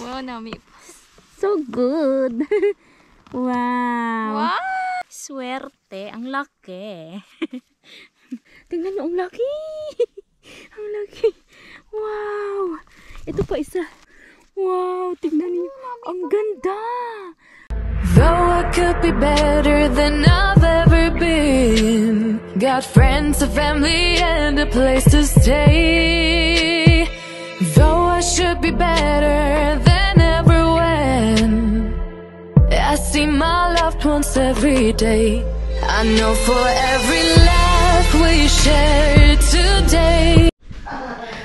Wow, nami. So good. Wow. Wow! Swerte. Ang laki. Tingnan nyo, ang laki. Ang laki. Wow. Ito pa isa. Wow, tingnan niyo. Ang ganda. Though I could be better than I've ever been, got friends, a family, and a place to stay. Though I should be better than ever when I see my loved ones every day. I know for every laugh we share today.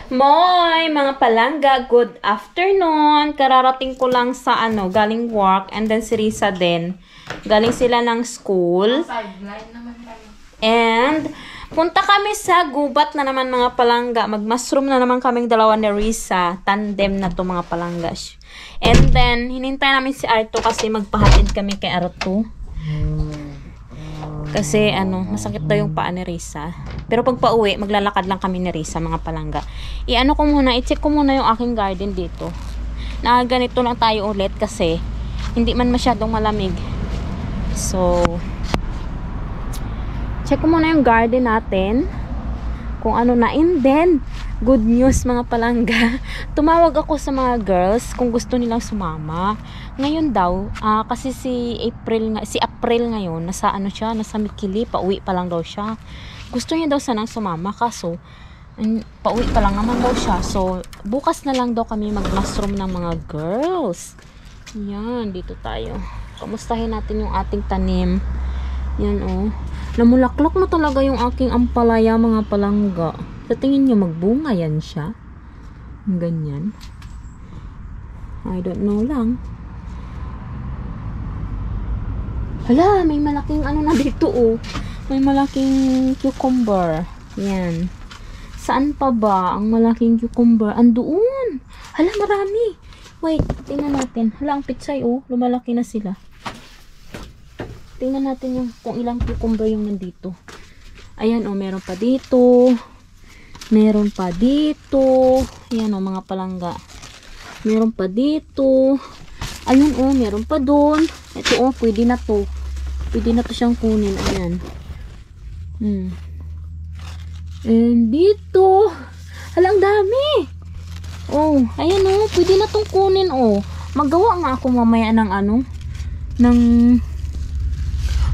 Moy, mga palangga, good afternoon. Kararating ko lang sa galing work, and then si Risa din. Galing sila ng school. And punta kami sa gubat na naman mga palangga. Mag-mushroom na naman kaming dalawa ni Risa. Tandem na to mga palangga. And then hinintay namin si Arto kasi magpahatid kami kay Arto. Kasi masakit daw yung paa ni Risa. Pero pag pauwi, maglalakad lang kami ni Risa mga palangga. I-check ko muna yung aking garden dito. Na ganito lang tayo ulit kasi hindi man masyadong malamig. So, check ko muna yung garden natin. Kung ano na. And then, good news mga palangga. Tumawag ako sa mga girls kung gusto nilang sumama. Ngayon daw, kasi si April ngayon, nasa nasa Mikili, pauwi pa lang daw siya. Gusto niya daw sanang sumama, kaso pauwi pa lang naman daw siya. So, bukas na lang daw kami mag-mushroom ng mga girls. Yan, dito tayo. Kamustahin natin yung ating tanim. Yan oh. Namulaklak na talaga yung aking ampalaya mga palangga. Sa tingin niyo magbunga yan siya? Ganyan. I don't know lang. Hala, may malaking na dito oh. May malaking cucumber. Yan. Saan pa ba ang malaking cucumber? Andoon. Hala, marami. Wait, tingnan natin. Hala, ang pitsay oh. Lumalaki na sila. Tingnan natin yung kung ilang cucumber yung nandito. Ayan oh, meron pa dito. Meron pa dito. Ayan oh, mga palangga. Meron pa dito. Ayun oh, meron pa doon. Ito oh, pwede na to. Pwede na to siyang kunin. Ayan. And dito. Halang dami. Oh, ayan oh, pwede na tong kunin oh. Magawa nga ako mamaya ng ng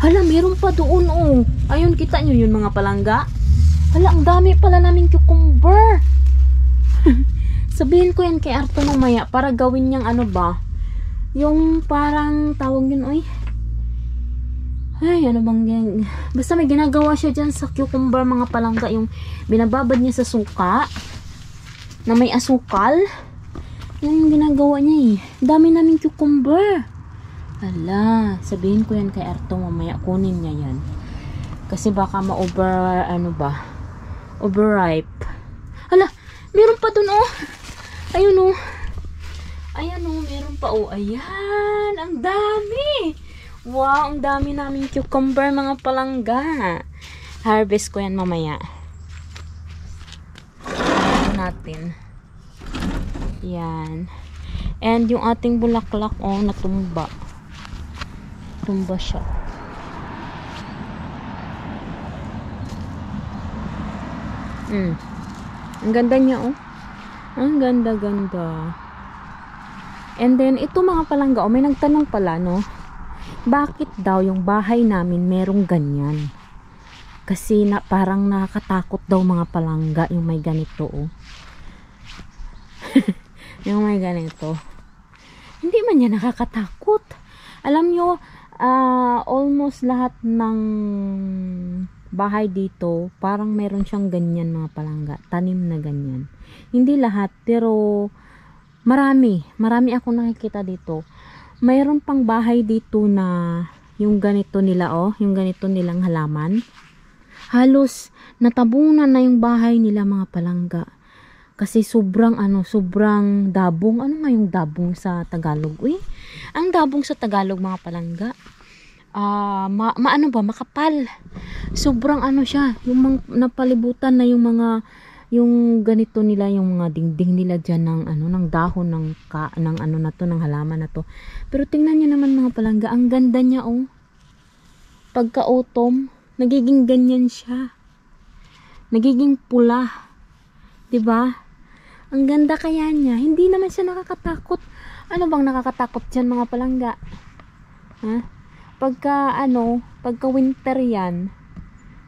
hala, meron pa doon oh. Ayun, kita nyo yun mga palangga. Hala, ang dami pala naming cucumber. Sabihin ko yan kay Arto mamaya para gawin niyang yung parang tawag yun oy. Ay, ano bang yan? Basta may ginagawa siya dyan sa cucumber mga palangga. Yung binababad niya sa suka na may asukal. Yan yung ginagawa niya eh. Dami naming cucumber. Hala, sabihin ko yan kay Arto mamaya, kunin niya yan. Kasi baka ma-over, overripe. Hala, meron pa dun oh. Ayun oh. Ayan oh, meron pa oh. Ayan, ang dami. Wow, ang dami namin cucumber mga palangga. Harvest ko yan mamaya. Ayan natin. Yan. And yung ating bulaklak oh, natumba. Tumba siya. Ang ganda niya oh. Ang ganda-ganda. And then ito mga palangga oh, may nagtanong pala no. Bakit daw yung bahay namin merong ganyan? Kasi parang nakakatakot daw mga palangga yung may ganito oh. Yung may ganito. Hindi man yan nakakatakot. Alam nyo, almost lahat ng bahay dito, parang meron siyang ganyan mga palangga. Tanim na ganyan. Hindi lahat, pero marami ako nakikita dito. Mayroon pang bahay dito na yung ganito nila oh, yung ganito nilang halaman. Halos natabunan na yung bahay nila mga palangga. Kasi sobrang sobrang dabong. Ano nga yung dabong sa Tagalog? Uy, ang dabong sa Tagalog mga palangga. Makapal. Sobrang siya, yung napalibutan na yung mga yung ganito nila, yung mga dingding nila dyan ng ano, ng dahon ng ano na to, ng halaman na to. Pero tingnan niyo naman mga palangga, ang ganda niya oh. Pagka-autumn, nagiging ganyan siya. Nagiging pula. 'Di ba? Ang ganda kaya niya. Hindi naman siya nakakatakot. Ano bang nakakatakot diyan mga palangga? Ha? Pagka winter 'yan,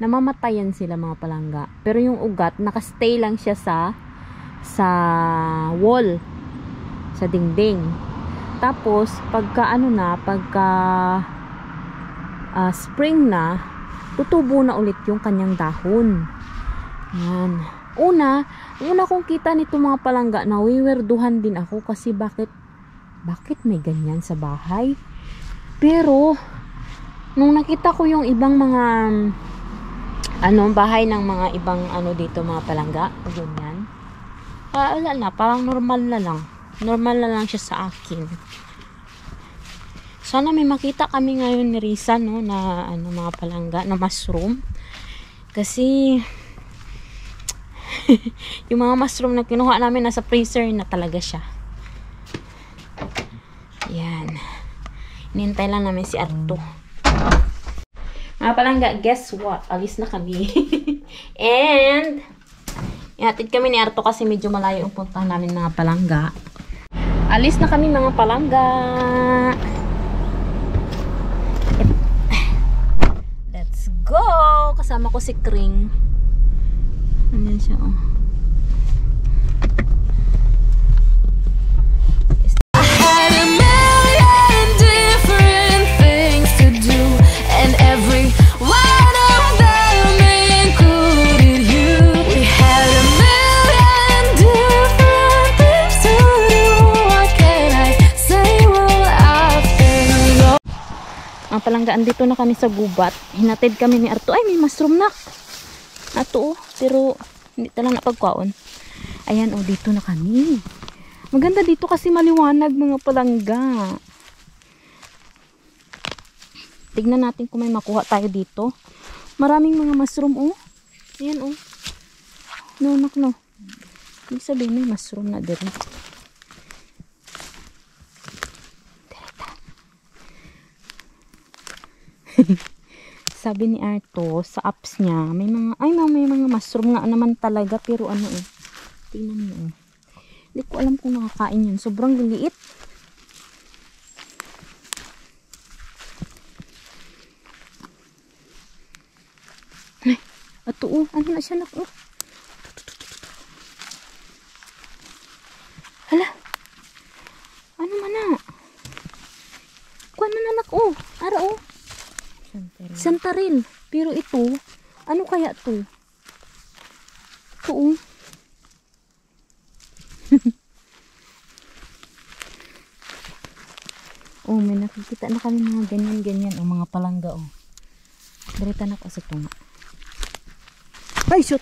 namamatayan sila mga palangga. Pero yung ugat, nakastay lang siya sa wall, sa dingding. Tapos pagka spring na, tutubo na ulit yung kanyang dahon. Yan. Una kong kita nito mga palangga, nawiwerduhan din ako kasi bakit may ganyan sa bahay. Pero nung nakita ko yung ibang mga bahay ng mga ibang dito mga palangga, ganyan. Wala na, parang normal na lang siya sa akin. Sana may makita kami ngayon ni Risa na mga palangga na mushroom. Kasi yung mga mushroom na kinuha namin nasa freezer na talaga siya. Yan. Inintay lang namin si Arto. Mga palangga, guess what? Alis na kami. And ihatid kami ni Arto kasi medyo malayo ang puntahan namin mga palangga. Alis na kami mga palangga. Let's go! Kasama ko si Kring. Ayan siya oh. Palangga, andito na kami sa gubat. Hinatid kami ni Arto. Ay, may mushroom na. Ato oh. Pero hindi talang napagkwaon. Ayan oh, dito na kami. Maganda dito kasi maliwanag mga palangga. Tignan natin kung may makuha tayo dito. Maraming mga mushroom oh. Ayan oh. No. Ibig sabihin may mushroom na din. Sabi ni Arto sa apps niya may mga mushroom nga naman talaga, pero tingnan niyo hindi ko alam kung nakakain yun, sobrang liliit. Ay, ato ano na siya hala, ano man na kuha man anak ara Santaril. Pero ito, ano kaya to? Ito oh, may nakikita na kami mga ganyan-ganyan mga palangga Dirita na ko sa tunga. Ay, shoot!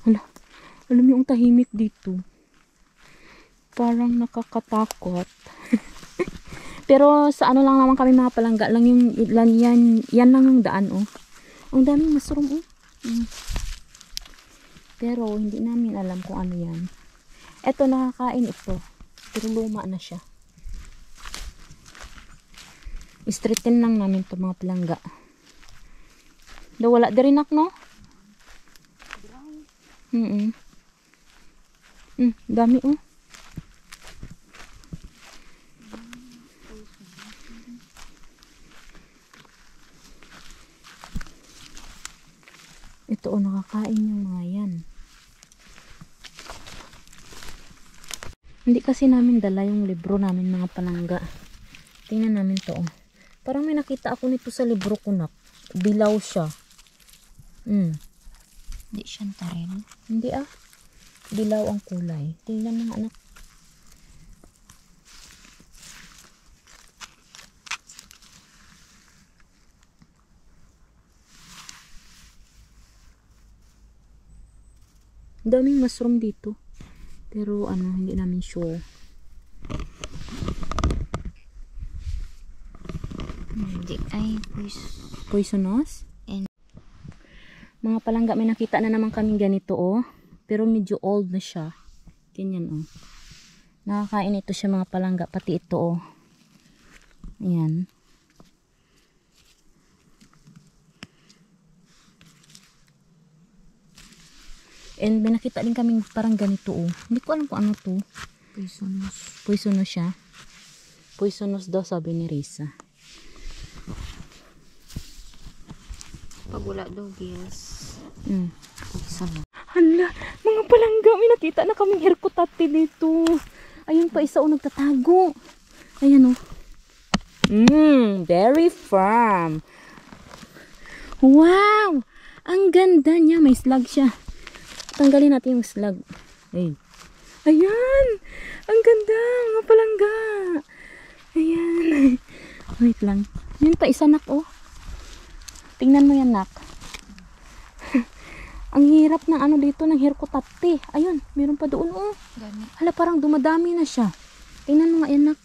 Hala, alam niyo ang tahimik dito. Parang nakakatakot. Pero sa lang naman kami mga palangga lang yan lang ang daan Ang daming mushroom Pero hindi namin alam kung ano yan. Eto, nakakain ito. Pero luma na siya. Istritin lang namin to mga palangga. Wala dirinak no? Dami Ito nakakain yung mga yan. Hindi kasi namin dala yung libro namin mga palangga. Tingnan namin to Parang may nakita ako nito sa libro ko Bilaw siya. Hindi siya tarin. Hindi Dilaw ang kulay. Tingnan mga anak. Daming mushroom dito. Pero hindi namin sure. Hindi. Ay, Poisonous? And- Mga palangga, may nakita na naman kaming ganito oh. Pero medyo old na siya. Ganyan oh. Nakakain ito siya mga palangga. Pati ito oh. Ayan. And may nakita din kaming parang ganito oh. Hindi ko alam kung ano to. poisonous. Poisonous siya. Poisonous daw sabi ni Risa. Pag wala daw, yes. Poisonous. Hala, mga palangga, may nakita na kaming herkutati dito. Ayun pa isa o nagtatago. Ayan o. Very firm. Wow! Ang ganda niya. May slug siya. Tanggalin natin yung slug. Ay. Ayan! Ang ganda, mga palangga. Ayan. Wait lang. Yun pa isa nak oh. Tingnan mo yan nak. Ang hirap ng ano dito, ng herkutati. Ayun, meron pa doon oh. Gani. Hala, parang dumadami na siya. Tingnan mo nga yan nak.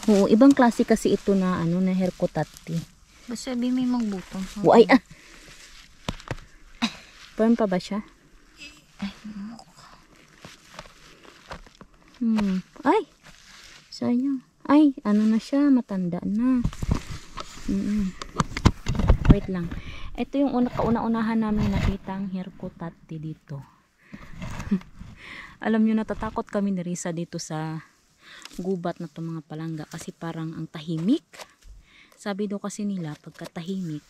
Oo, ibang klase kasi ito na ano, na herkutati. Basta sabi may magbutong. Oh, ay, Firm pa ba siya? Ay, sayang. Ay, ano na siya, matanda na. Wait lang. Ito yung kauna-unahan namin nakitang herkutati dito. Alam nyo, natatakot kami ni Risa dito sa gubat na to mga palangga kasi parang ang tahimik. Sabi daw kasi nila pagka tahimik,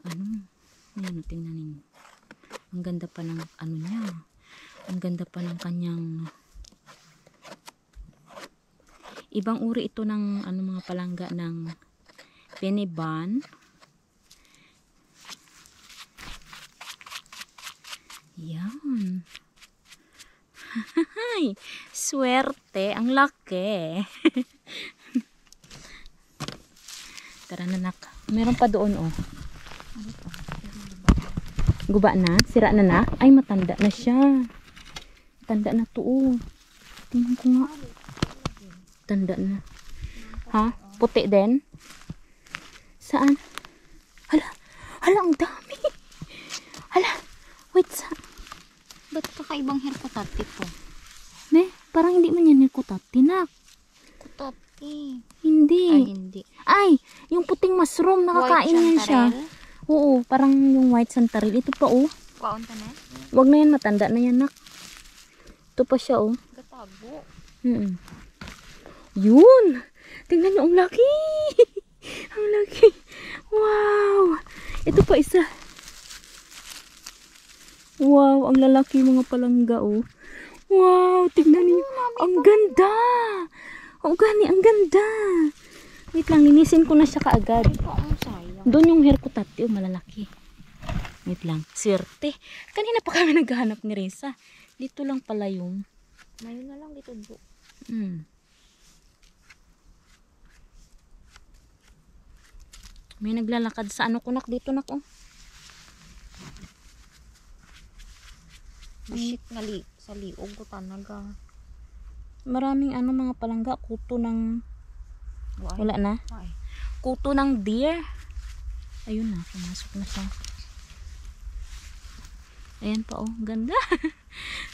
ayan, tingnan ninyo. Ang ganda pa ng ano niya. Ang ganda pa ng kanyang ibang uri ito ng ano mga palangga ng peniban. Yan. Hay, swerte, ang laki. Tara na nak. Meron pa doon oh. Guba na? Sira na nak? Ay, matanda na siya. Tanda na to oh. Tingnan ko nga. Tanda na. Ha? Puti din? Saan? Hala, ang dami. Hala, wait sa... Ba't kakaibang herkutati po? Ne, parang hindi man yan herkutati nak. Kutati. Hindi. Ay, hindi. Ay, yung puting mushroom, nakakain yan siya. Oo, parang yung white santaril. Ito pa oh. Kaunta na? Wag na yan, matanda na yan nak. Ito pa siya oh. Gatago. Yun! Tingnan nyo, ang laki! Ang laki! Wow! Ito pa isa. Wow, ang lalaki mga palangga oh. Wow, tingnan niyo. Ang ganda! Oh, gani, ang ganda! Wait lang, linisin ko na siya kaagad. Doon yung herkutati oh, malalaki. Wait lang, swerte. Kanina pa kami naghahanap ni Risa. Dito lang pala yung... Mayon na lang dito po. May naglalakad sa ano kunak dito nak oh. Bushit nga sa liog ko tanaga. Maraming ano mga palangga, kuto ng... Wala na? Ay. Kuto ng deer. Ayun na, pumasok na siya. Ayan pa oh, ganda.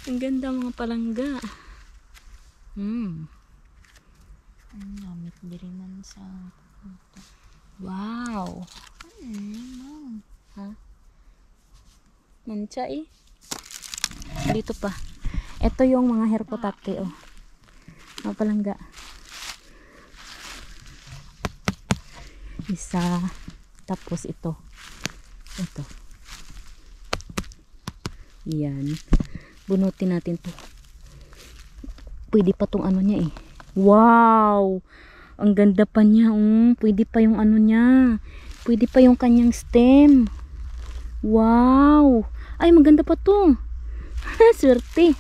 Ang ganda mga palangga. Ang namit diri man sa Wow. Ha? Mancha eh. Dito pa. Ito yung mga herkutati oh. Mga palangga. Isa. Tapos ito. Ito. Yan. Bunutin natin to. Pwede pa tong ano niya eh. Wow! Ang ganda pa niya. Pwede pa yung ano niya. Pwede pa yung kanyang stem. Wow! Ay, maganda pa to. Swerte.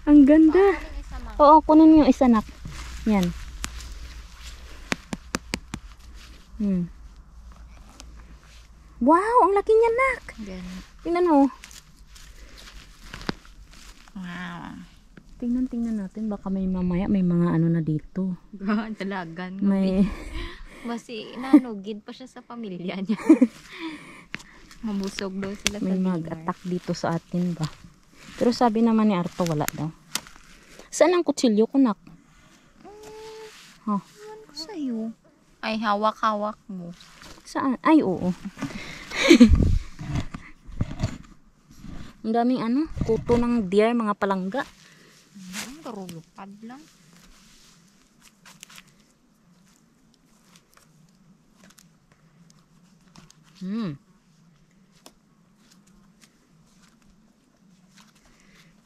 Ang ganda. Oo, kunin yung isa nak. Yan. Wow, ang laki niya nak. Ganun. Tingnan mo. Wow. Tingnan natin. Baka may mamaya may mga ano na dito. Dalagan. May... Basi, nanugid pa siya sa pamilya niya. Mabusog daw sila sa May dinner. mag-attack dito sa atin ba? Pero sabi naman ni Arto, wala daw. Saan ang kutsilyo ko, nak? Ewan ko sa'yo. Ay, hawak-hawak mo. Saan? Ay, oo. Ang daming ano, kuto ng deer, mga palangga. Ang karulupad lang.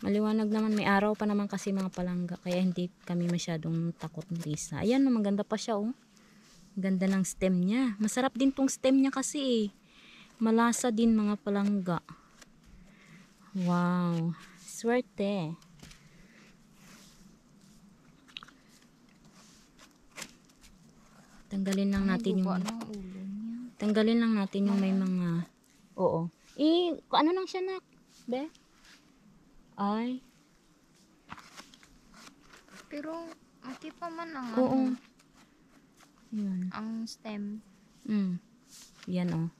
Maliwanag naman, may araw pa naman kasi mga palangga, kaya hindi kami masyadong takot ni Lisa. Ayan, maganda pa siya, oh. Ganda ng stem niya. Masarap din tong stem niya kasi, eh. Malasa din mga palangga. Wow. Swerte. Tanggalin lang natin yung... Ng ulo niya. Tanggalin lang natin yung may mga... Oo. Ano lang siya, nak? Be? Ay. Pero, mati pa man ang Oo. ano, Yan. ang stem. Yan, oh.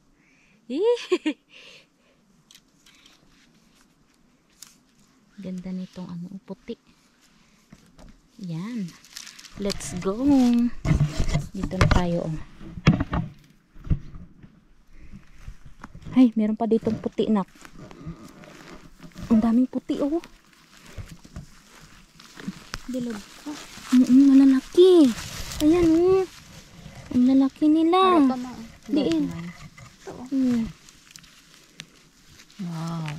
Ganda nitong ano, puti. Yan. Let's go. Dito na tayo, oh. Ay, meron pa ditong puti, nak. Ang daming puti, oh. Bilog. Malalaki. Ayan, oh. Ang lalaki nila. Para pa ma. Diin. Ito. Wow.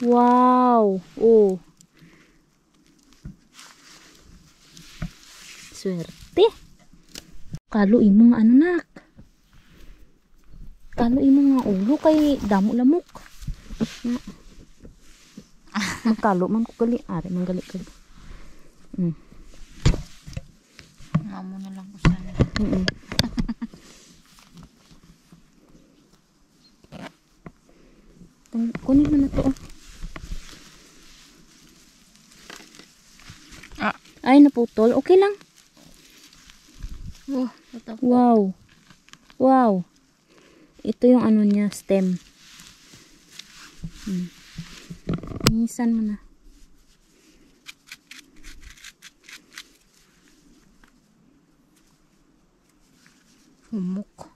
Wow. Oh. Swerte. Kaluin mo nga ano, nak. Kaluin mo nga ulo kay damo lamok. Magkalo man ko gali. Ari, manggali ka. Mamo na lang ko sana. Kunin mo na to, oh. Ay, naputol. Okay lang. Oh, ito. Wow. Wow. Ito yung ano niya, stem. Inisan mo na. Humok.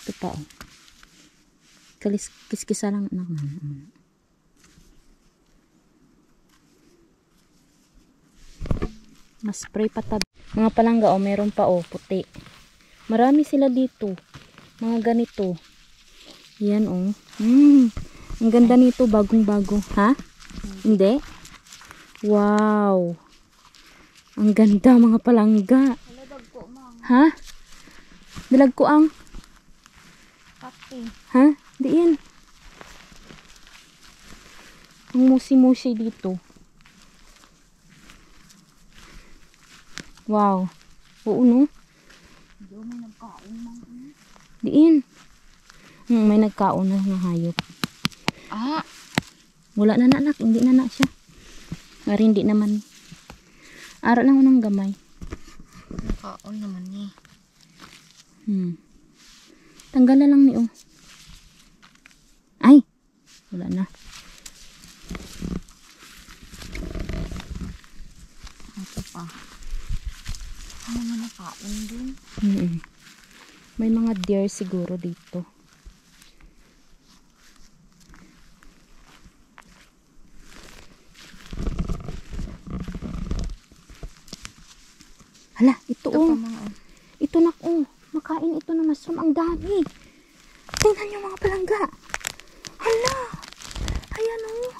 Ito pa, oh. Kiskisa lang. Mas spray pa tab. Mga palangga, oh, meron pa, oh, puti. Marami sila dito. Mga ganito. Yan, oh. Ang ganda nito, bagong-bago. Ha? Hindi? Wow. Ang ganda, mga palangga. Aladag ko, mang. Ha? Dalag ko ang... Pati. Ha? Diin. Ang musi-musi dito. Wow. Oo, no? Hindi may nagkaon, mang. Diin. May nagkaon na ng hayop. Ah! Wala na, nak. Hindi na siya. Nga hindi naman. Ara lang ng gamay. Nagkaon naman eh. Tanggal na lang ni, oh. Ay! Wala na. Ito pa. Ano na nakaon din? May mga deer siguro dito. Hala, ito, Ito oh. pa mga Ito, nak, oh. Makain ito ng mushroom. Ang dami. Tingnan nyo, mga palangga. Hala. Ayan, oh.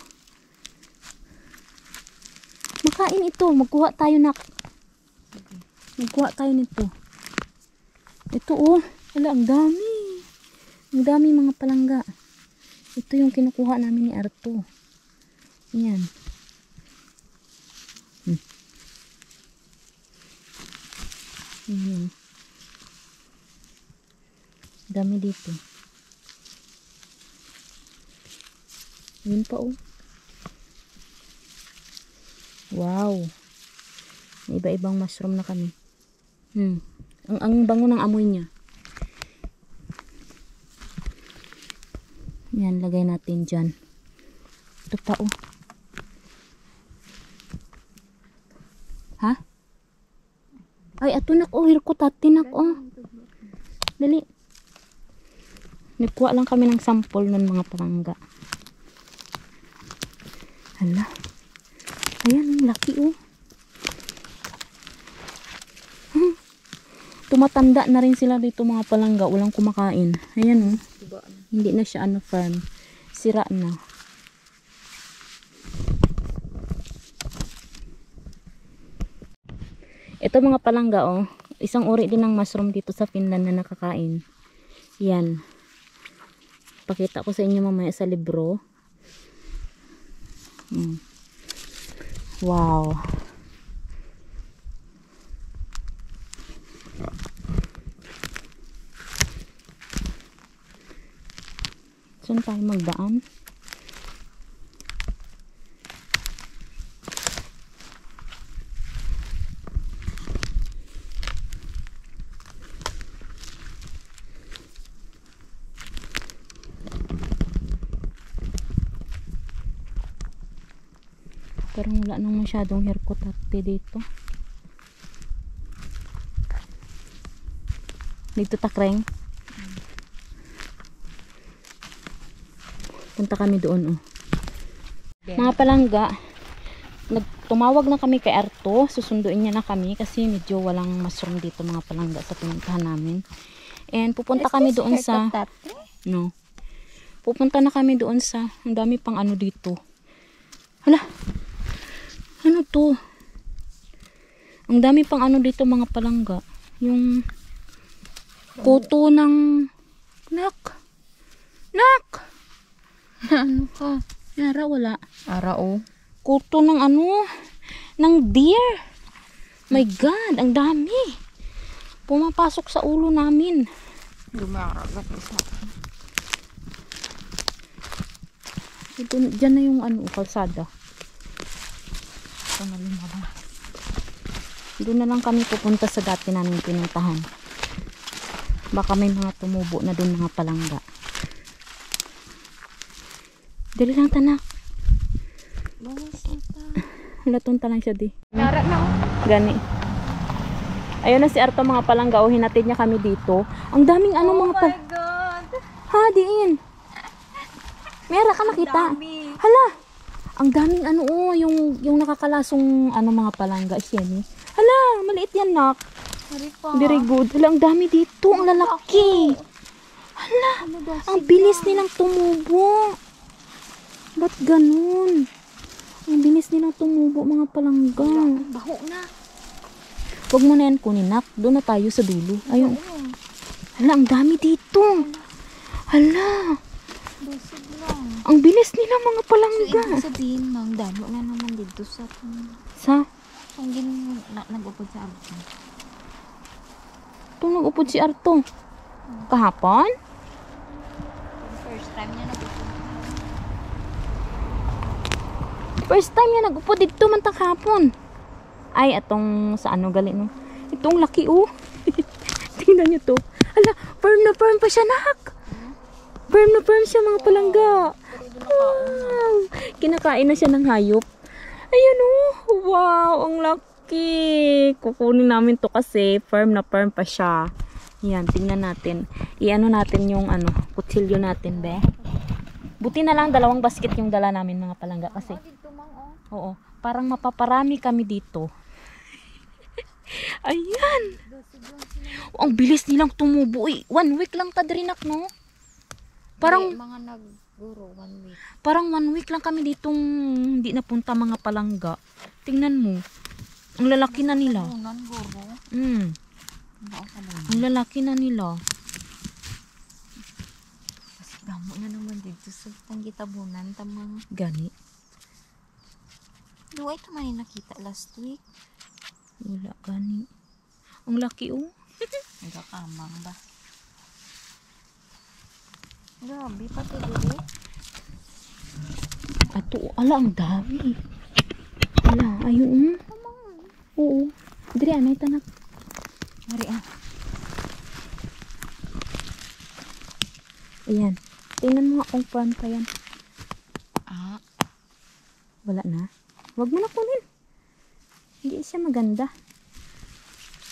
Makain ito. Magkuha tayo, nak. Magkuha tayo nito. Ito, oh. Hala, ang dami. Ang dami, mga palangga. Ito yung kinukuha namin ni Arto. Ayan. Ayan. Dami dito. Yun pa oh. Wow. May iba-ibang mushroom na kami. Ang bango ng amoy niya. Yan, lagay natin dyan. Ito pa oh. Ha? Ay, ato nak oh. Hirko tatinak oh. Dali. Nagkuha lang kami ng sample ng mga palangga. Hala. Ayan, ang laki oh. Tumatanda na rin sila dito mga palangga. Walang kumakain. Ayan oh. Hindi na siya firm. Sira na. Ito mga palangga oh. Isang uri din ng mushroom dito sa Finland na nakakain. Yan. Pakita ko sa inyo mamaya sa libro. Wow. Saan tayo magdaan? Parang wala nang masyadong herkotate dito. Dito takreng. Punta kami doon oh. Mga palangga, tumawag na kami kay Arto. Susunduin niya na kami kasi medyo walang mushroom dito mga palangga sa pinuntahan namin. And pupunta kami doon sa no. Pupunta na kami doon sa ang dami pang ano dito. Hala. Ano to? Ang dami pang ano dito mga palangga. Yung kuto ng nak. Ano ka? Yara wala. Arao. Kuto ng ano? Ng deer. My God, ang dami. Pumapasok sa ulo namin. Lumaragat isa. Ito, dyan na yung ano, kalsada. Ito na lumabas. Doon na lang kami pupunta sa dati namin pinuntahan. Baka may mga tumubo na doon mga palangga. Dali lang tanak. Latunta lang siya di. Nara na oh. Gani. Ayun na si Arto mga palangga. O hinatid niya kami dito. Ang daming ano mga Oh my God. Ha, diin. Mera ka nakita. Dami. Hala. Ang daming ano oh. Yung nakakalasong ano mga palangga. Siya Hala, maliit yan nak. Sorry pa. Very good. Hala, ang dami dito. Ang lalaki. Hala, ang bilis nilang tumubo. Ba't ganun? Ang bilis nilang tumubo mga palangga. Baho na. Huwag mo na yan kunin nak. Doon na tayo sa dulo. Ayun. Hala, ang dami dito. Hala. Busog lang. Ang bilis nila mga So, palangga. ibig sabihin, mang damo na naman dito sa Sa? kung nag-upod sa abot. Itong nag-upod si Arto. Kahapon? First time niya nag-upod. First time niya nag-upod dito man kahapon. Ay, atong sa ano gali no. Itong laki oh. Tingnan niyo to. Hala, firm na firm pa siya nak. Firm na firm siya mga palangga. Wow. Kinakain na siya ng hayop. Ayan oh. Wow, ang laki. Kukunin namin to kasi firm na firm pa siya. Yan, tingnan natin. I-ano natin yung ano, kutsilyo natin, be. Buti na lang 2 basket yung dala namin mga palangga kasi. Oo, parang mapaparami kami dito. Ayan. Ang bilis nilang tumubo. 1 week lang tadrinak, no? Parang Mga nag-guro 1 week. Parang 1 week lang kami ditong hindi napunta mga palangga. Tingnan mo. Ang lalaki na nila. Tabunan, guro. Ang lalaki na nila. Kasi damo na naman dito sa panggitabunan. Tamang Gani. duway ka man yung nakita last week. Wala gani. Ang laki oh. Nagakamang ba? Grabe, pati dito. Ato, ala, ang dami. Ala, ayun. Oo. Diri, anay tanak. Ari, ah. Ayan. Tingnan mo nga kung farm pa yan. Ah, Wala na. Huwag mo na kunin. Hindi siya maganda.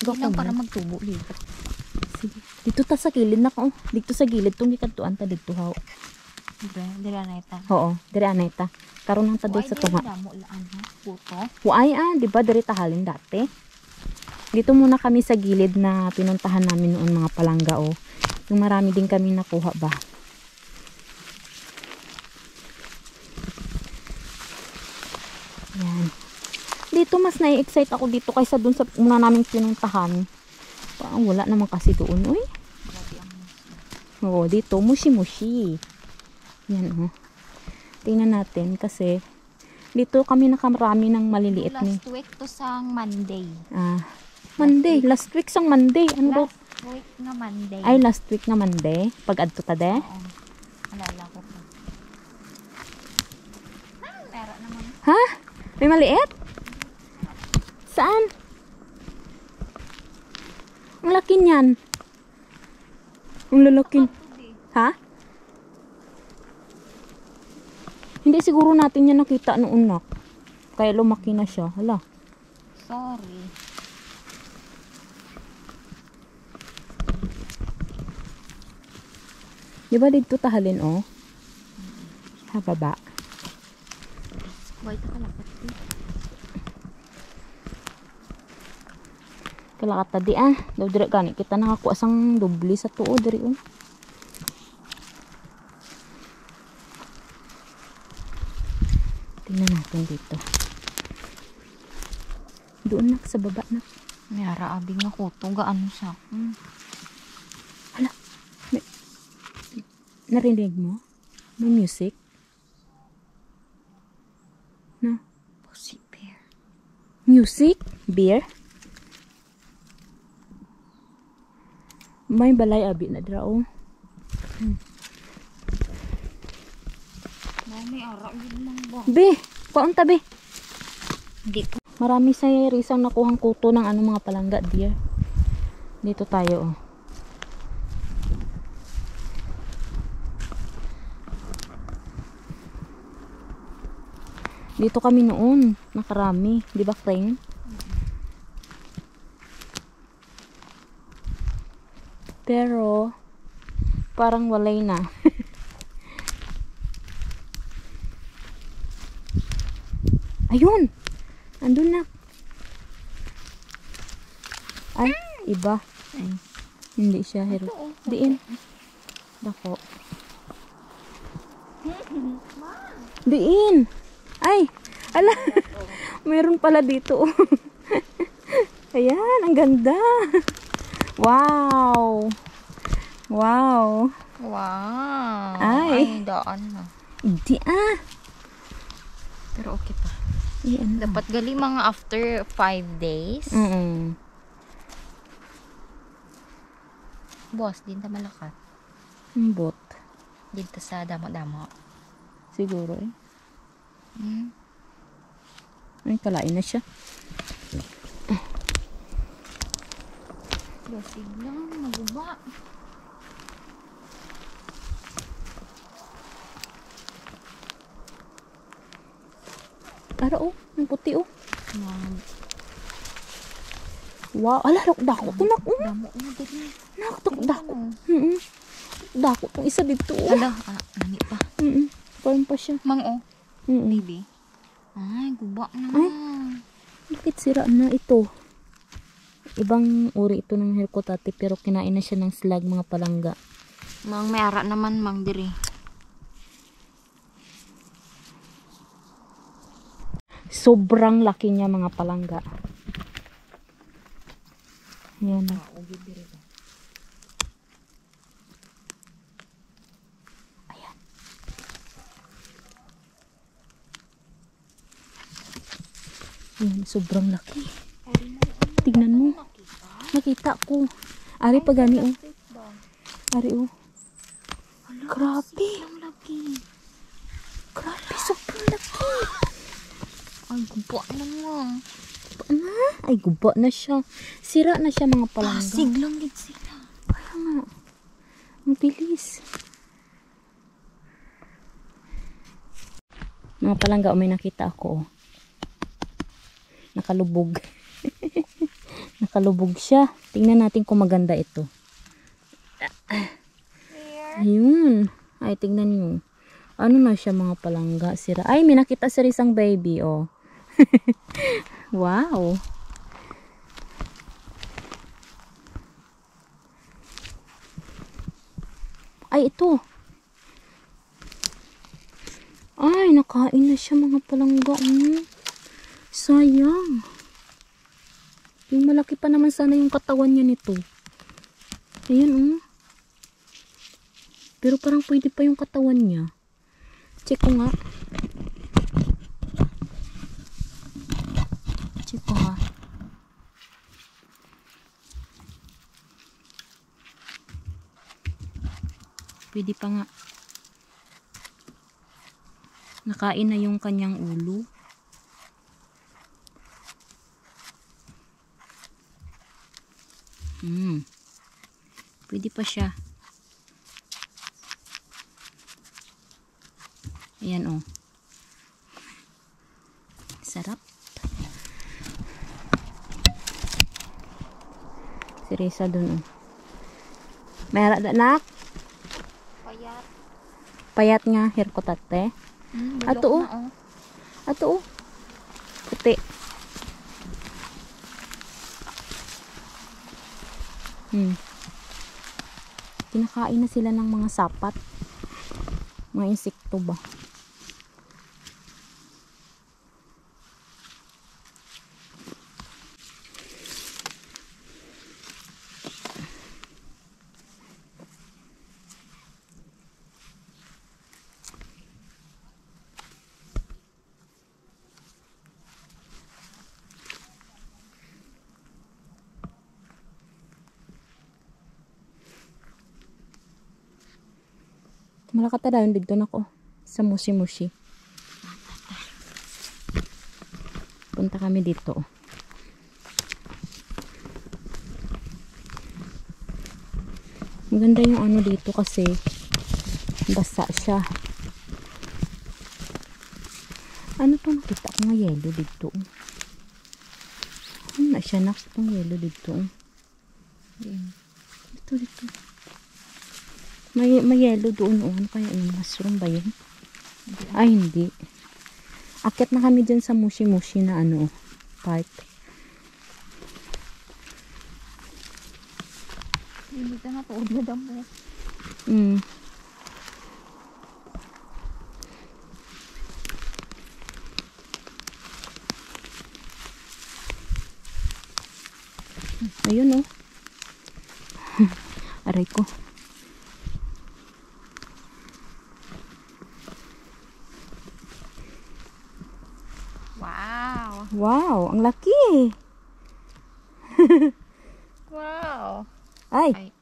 hindi lang para magtubo dito. Sige. Dito ta sa gilid na ko. Dito sa gilid. Itong gikadtuan ta dito. How? Dira na ita. Oo. Diri anay ta. Karoon ng tadoy sa tunga. Damo laan ha. Puto. Huay di ba diri tahalin dati? Dito muna kami sa gilid na pinuntahan namin noon mga palangga oh. Yung marami din kami nakuha ba. Yan. Dito mas nai-excite ako dito kaysa dun sa una naming pinuntahan. Parang wala naman kasi doon. Uy. Oo, dito mushi-mushi. Yan oh. Tingnan natin kasi dito kami nakamarami ng maliliit ni. Last week to sang Monday. Monday. Last week sang Monday. Ano daw? Last week na Monday. Ay, last week nga Monday. Pag adto ta de. Oo. Alala ko po. Meron naman. Ha? May maliit? Saan? Ang laki niyan. Ang lalaki. Ha? Hindi siguro natin yan nakita noon nak. Kaya lumaki na siya. Hala. Sorry. Di ba dito tahalin oh? Ha, baba. Wait ka lang pati. Kalakat tadi ah. Daw dire gani kita nakakuha sang doble sa tuo diri oh. Tingnan natin dito. Doon na sa baba na. May araabing nga kuto. Gaano sa Hala. Narinig mo? May music? No? Pussy bear. Music? Beer? May balay abi na dra oh. May araabing mang ba? Be, paunta be. Hindi ko. Marami sa risang nakuhang kuto ng ano mga palangga dear. Dito tayo oh. Dito kami noon, nakarami, 'di ba, friend? Pero parang walay na. Ayun. Andun na. Ay, iba. Ay, hindi siya hero. Diin. Dako. Diin. Ay, ala. Meron pala dito. Ayan, ang ganda. Wow. Wow. Wow. Ay. Daan na. Hindi ah. Pero okay pa. Ayan. Dapat gali mga after 5 days. Boss, din ta malakat. Bot. Dito sa damo-damo. Siguro eh. Ay, kalain na siya. Lasig lang, maguba. Para oh, ang puti oh. Wow, ala, dako to nak oh. Damo na din. Dako. Dako tong isa dito oh. Ala, nani pa. Parang pa siya. Mang oh. Baby. Ay, guba na. Ay. Bakit sira na ito? Ibang uri ito ng herkotati pero kinain na siya ng slag mga palangga. Mang mayara naman mang diri. Sobrang laki niya mga palangga. Yan na. Ayan. Ayan, sobrang laki. Tignan mo. Nakita ko. Ari pa gani oh. Ari oh. Grabe. Ang laki. Grabe, sobrang laki. Ay, gubo na mo. Ay, guba na siya. Sira na siya mga palangga. Pasig lang gid sila. Kaya nga. Ang bilis. Mga palangga, may nakita ako. Nakalubog. Nakalubog siya. Tingnan natin kung maganda ito. Ayun. Ay, tingnan nyo. Ano na siya mga palangga? Sira. Ay, may nakita si isang baby, oh. Wow. Ay, ito. Ay, nakain na siya mga palangga. Sayang. Yung malaki pa naman sana yung katawan niya nito. Ayan, Pero parang pwede pa yung katawan niya. Check ko nga. Check ko nga. Pwede pa nga. Nakain na yung kanyang ulo. Pwede pa siya. Ayan, oh. Sarap. Si Risa dun, oh. Mayroon na, nak? Payat. Payat nga, haircut ate. Ato, oh. Ato, oh. Puti. Kinakain na sila ng mga sapat. Mga insekto ba? Malakata daw dito na ko sa musi-musi. Punta kami dito. Maganda yung ano dito kasi basa siya. Ano to nakita ko nga yellow dito. Ano na siya nak itong yellow dito. Dito. May yellow doon. Ano kaya yung mushroom ba yun? Ay, hindi. Akit na kami dyan sa mushi-mushi na ano, part. Hindi ka na po. Madam mo. Ayun, oh. Aray ko. Wow, ang laki. Wow. Ay.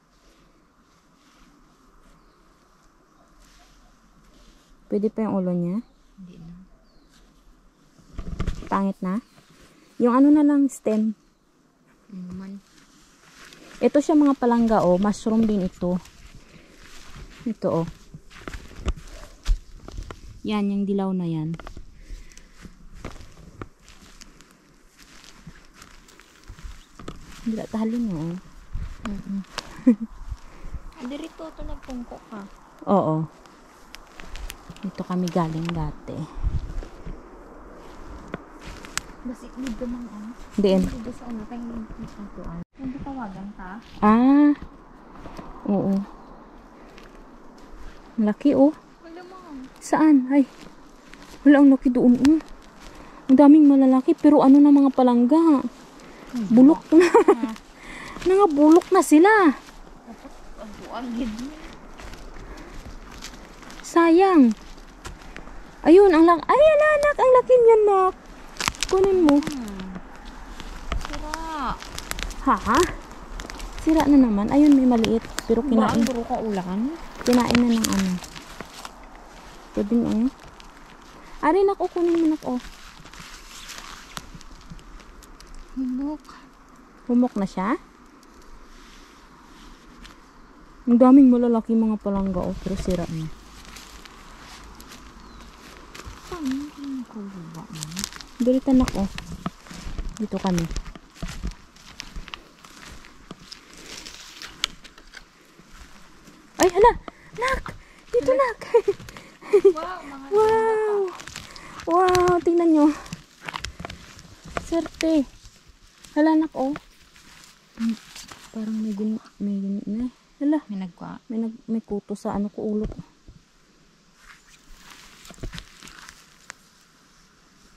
Pwede pa yung ulo niya? Hindi na. Pangit na? Yung ano na lang stem. Naman. Ito siya mga palangga, oh. Mushroom din ito. Ito, oh. Yan, yung dilaw na yan. Hindi tahalin mo. Dirito ito nagpungko ka. Oo. Dito kami galing dati. Basi dito mang ano. Diyan. Dito sa ano kay ituan. Hindi tawagan ka. Ah. Oo. Laki, oh. Wala mo. Saan? Ay. Wala, ang laki doon, oh. Ang daming malalaki pero ano na mga palangga. Bulok na. Nangabulok na sila. Sayang. Ayun, ang laki. Ay, anak, ang laki niyan, nak. Kunin mo. Sira. Ha? Sira na naman. Ayun, may maliit. Pero kinain. Ang buro ka ulan. Kinain na ng ano. Pwedeng ano. Ari, nak, kunin mo, nak, oh. Humok. Humok na siya. Ang daming malalaki mga palangga, oh, pero sira na. Paano ko ba? Dito, nak, oh. Dito kami. Ay, hala! Nak! Dito, nak! Wow, mga Wow! Wow! Tingnan nyo. Serte. Hala, nak, oh. Parang may na. Hala. may nagwa. May kuto sa ano ko, ulo ko.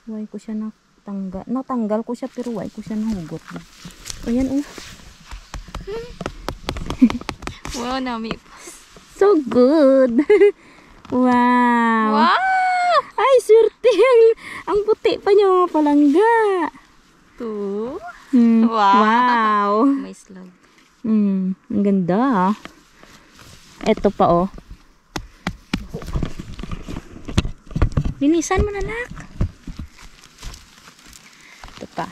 Why ko siya natanggal. Natanggal ko siya pero why ko siya nahugot. Ayan, oh. Wow, nami. So good. Wow. Wow! Ay, swerte. Ang puti pa niya mga palangga. Two. Hmm. Wow. Wow. May slug. Ang ganda. Ito pa, oh. Linisan mo na, nak. Ito pa.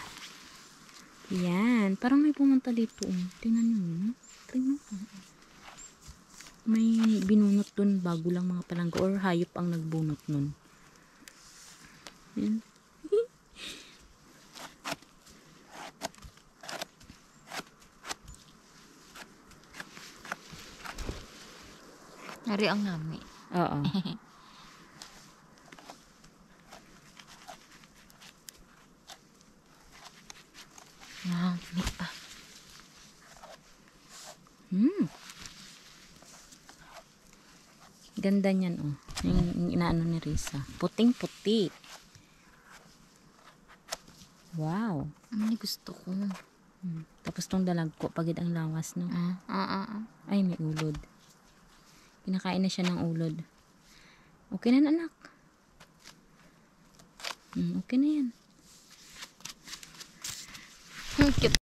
Yan. Parang may pumunta dito. Tingnan nyo. Tingnan mo. May binunot dun bago lang mga palangga or hayop ang nagbunot nun. Yan. Nari ang nami. Oo. Nami pa. Ganda niyan, oh. Yung inaano ni Risa. Puting-puti. Wow. Ano gusto ko? Tapos tong dalagko, pagid ang lawas, no? Ay, may ulod. Pinakain na siya ng ulod. Okay na, anak. Okay na yan. Cute.